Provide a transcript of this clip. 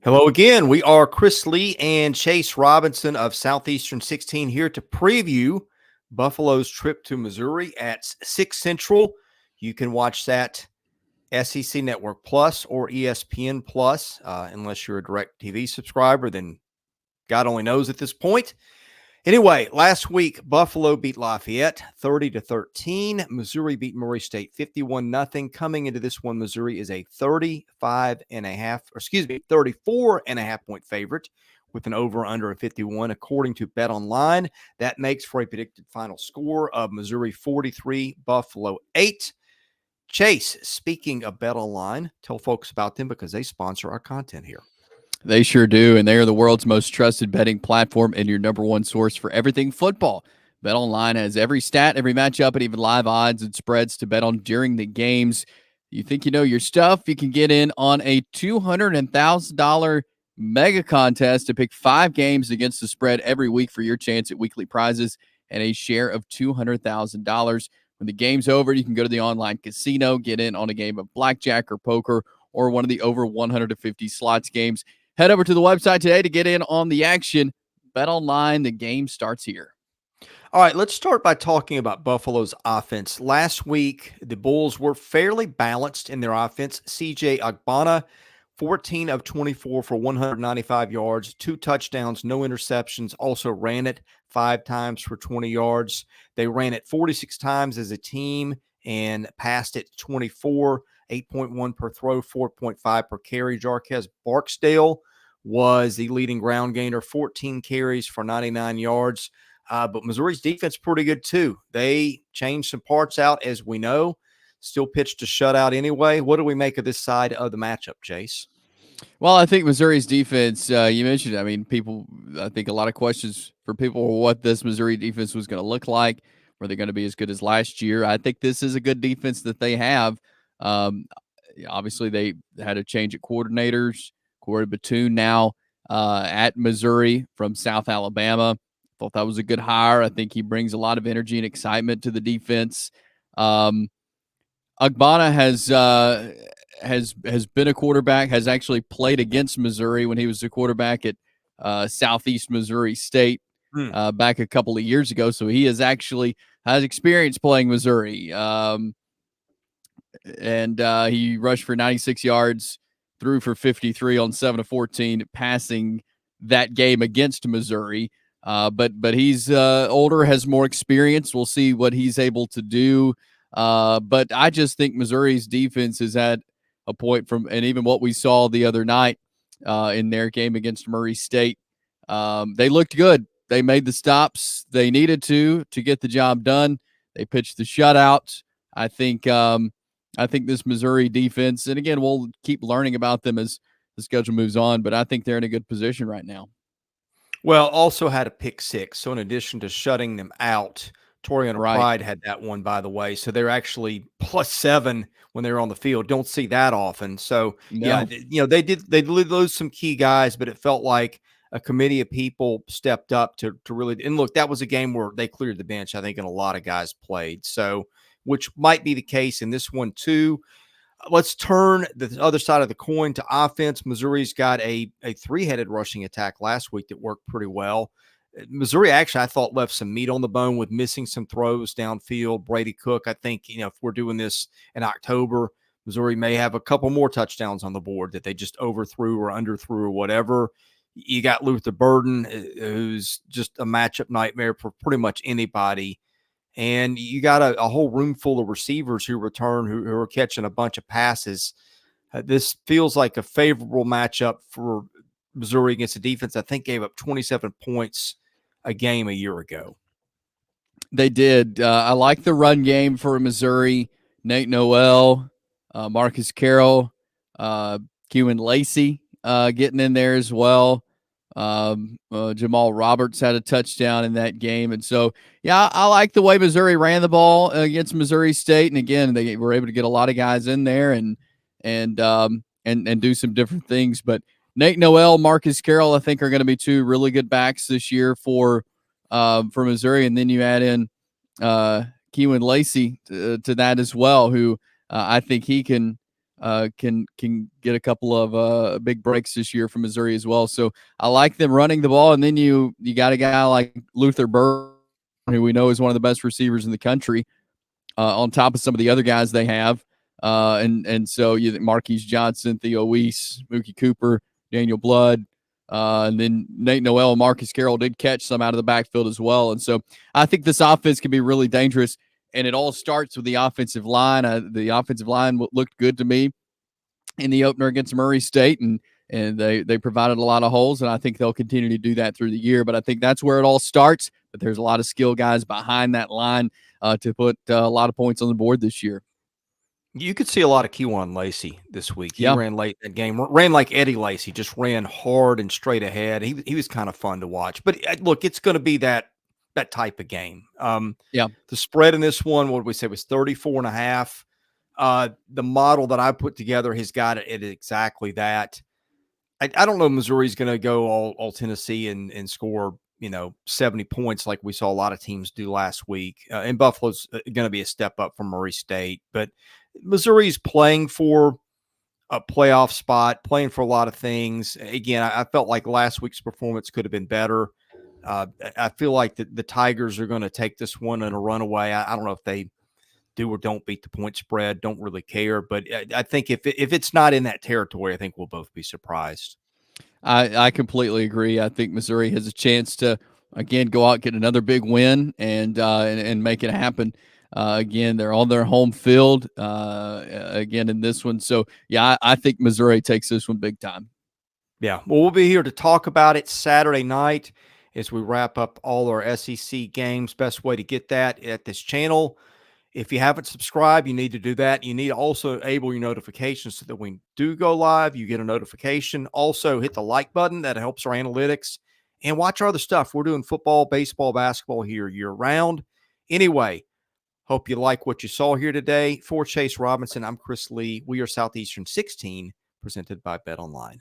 Hello again. We are Chris Lee and Chase Robinson of Southeastern 16 here to preview Buffalo's trip to Missouri at 6 Central. You can watch that SEC Network Plus or ESPN Plus, unless you're a DirecTV subscriber, then God only knows at this point. Anyway, last week, Buffalo beat Lafayette 30-13. Missouri beat Murray State 51-0. Coming into this one, Missouri is a 34.5 point favorite with an over-under of 51, according to BetOnline. That makes for a predicted final score of Missouri 43, Buffalo 8. Chase, speaking of BetOnline, tell folks about them because they sponsor our content here. They sure do, and they are the world's most trusted betting platform and your number one source for everything football. BetOnline has every stat, every matchup, and even live odds and spreads to bet on during the games. You think you know your stuff? You can get in on a $200,000 mega contest to pick 5 games against the spread every week for your chance at weekly prizes and a share of $200,000. When the game's over, you can go to the online casino, get in on a game of blackjack or poker or one of the over 150 slots games. Head over to the website today to get in on the action. BetOnline, the game starts here. All right, let's start by talking about Buffalo's offense. Last week, the Bulls were fairly balanced in their offense. CJ Agbana, 14 of 24 for 195 yards, 2 touchdowns, no interceptions, also ran it 5 times for 20 yards. They ran it 46 times as a team and passed it 24, 8.1 per throw, 4.5 per carry. Jarquez Barksdale was the leading ground gainer, 14 carries for 99 yards. But Missouri's defense pretty good too. They changed some parts out, as we know. Still pitched a shutout anyway. What do we make of this side of the matchup, Chase? Well, I think Missouri's defense, you mentioned, I think a lot of questions for people were what this Missouri defense was going to look like. Were they going to be as good as last year? I think this is a good defense that they have. Obviously, they had a change at coordinators. Corey Batoon now at Missouri from South Alabama. Thought that was a good hire. I think he brings a lot of energy and excitement to the defense. Agbana has been a quarterback, has actually played against Missouri when he was a quarterback at Southeast Missouri State back a couple of years ago. So he has experience playing Missouri. And he rushed for 96 yards, threw for 53 on 7 of 14, passing that game against Missouri. But he's older, has more experience. We'll see what he's able to do. But I just think Missouri's defense has had a point from, and even what we saw the other night in their game against Murray State, they looked good. They made the stops they needed to get the job done. They pitched the shutout. I think this Missouri defense, and again, we'll keep learning about them as the schedule moves on, but I think they're in a good position right now. Well, also had a pick 6. So in addition to shutting them out, Torian Pride had that one, by the way. So they're actually +7 when they're on the field. Don't see that often. So yeah, they did lose some key guys, but it felt like a committee of people stepped up to really. And look, that was a game where they cleared the bench, I think, and a lot of guys played. So, which might be the case in this one too. Let's turn the other side of the coin to offense. Missouri's got a 3-headed rushing attack last week that worked pretty well. Missouri actually, I thought, left some meat on the bone with missing some throws downfield. Brady Cook, I think, if we're doing this in October, Missouri may have a couple more touchdowns on the board that they just overthrew or underthrew or whatever. You got Luther Burden, who's just a matchup nightmare for pretty much anybody. And you got a whole room full of receivers who return, who are catching a bunch of passes. This feels like a favorable matchup for Missouri against a defense I think gave up 27 points a game a year ago. They did. I like the run game for Missouri. Nate Noel, Marcus Carroll, Kewen Lacey getting in there as well. Jamal Roberts had a touchdown in that game. And so, yeah, I like the way Missouri ran the ball against Missouri State. And again, they were able to get a lot of guys in there and do some different things. But Nate Noel, Marcus Carroll, I think are going to be 2 really good backs this year for Missouri. And then you add in Kewen Lacey to that as well, who I think he can can get a couple of big breaks this year from Missouri as well. So I like them running the ball, and then you got a guy like Luther Burr, who we know is one of the best receivers in the country, on top of some of the other guys they have. And so you Marquise Johnson, Theo Weiss, Mookie Cooper, Daniel Blood, and then Nate Noel and Marcus Carroll did catch some out of the backfield as well. And so I think this offense can be really dangerous. And it all starts with the offensive line. The offensive line looked good to me in the opener against Murray State, and they provided a lot of holes, and I think they'll continue to do that through the year. But I think that's where it all starts. But there's a lot of skill guys behind that line to put a lot of points on the board this year. You could see a lot of Kewan Lacey this week. He Yeah. ran late that game, ran like Eddie Lacy, just ran hard and straight ahead. He was kind of fun to watch. But look, it's going to be that type of game. Yeah. The spread in this one, what did we say, was 34.5. The model that I put together has got it at exactly that. I don't know Missouri's going to go all Tennessee and score 70 points like we saw a lot of teams do last week. And Buffalo's going to be a step up from Murray State, but Missouri's playing for a playoff spot, playing for a lot of things. Again, I felt like last week's performance could have been better. I feel like the Tigers are going to take this one in a runaway. I don't know if they do or don't beat the point spread. Don't really care, but I think if it's not in that territory, I think we'll both be surprised. I completely agree. I think Missouri has a chance to again go out, get another big win, and make it happen. Again, they're on their home field again in this one. So yeah, I think Missouri takes this one big time. Yeah, well, we'll be here to talk about it Saturday night as we wrap up all our SEC games. Best way to get that at this channel. If you haven't subscribed, you need to do that. You need to also enable your notifications so that when we do go live, you get a notification. Also, hit the like button. That helps our analytics. And watch our other stuff. We're doing football, baseball, basketball here year-round. Anyway, hope you like what you saw here today. For Chase Robinson, I'm Chris Lee. We are Southeastern 16, presented by BetOnline.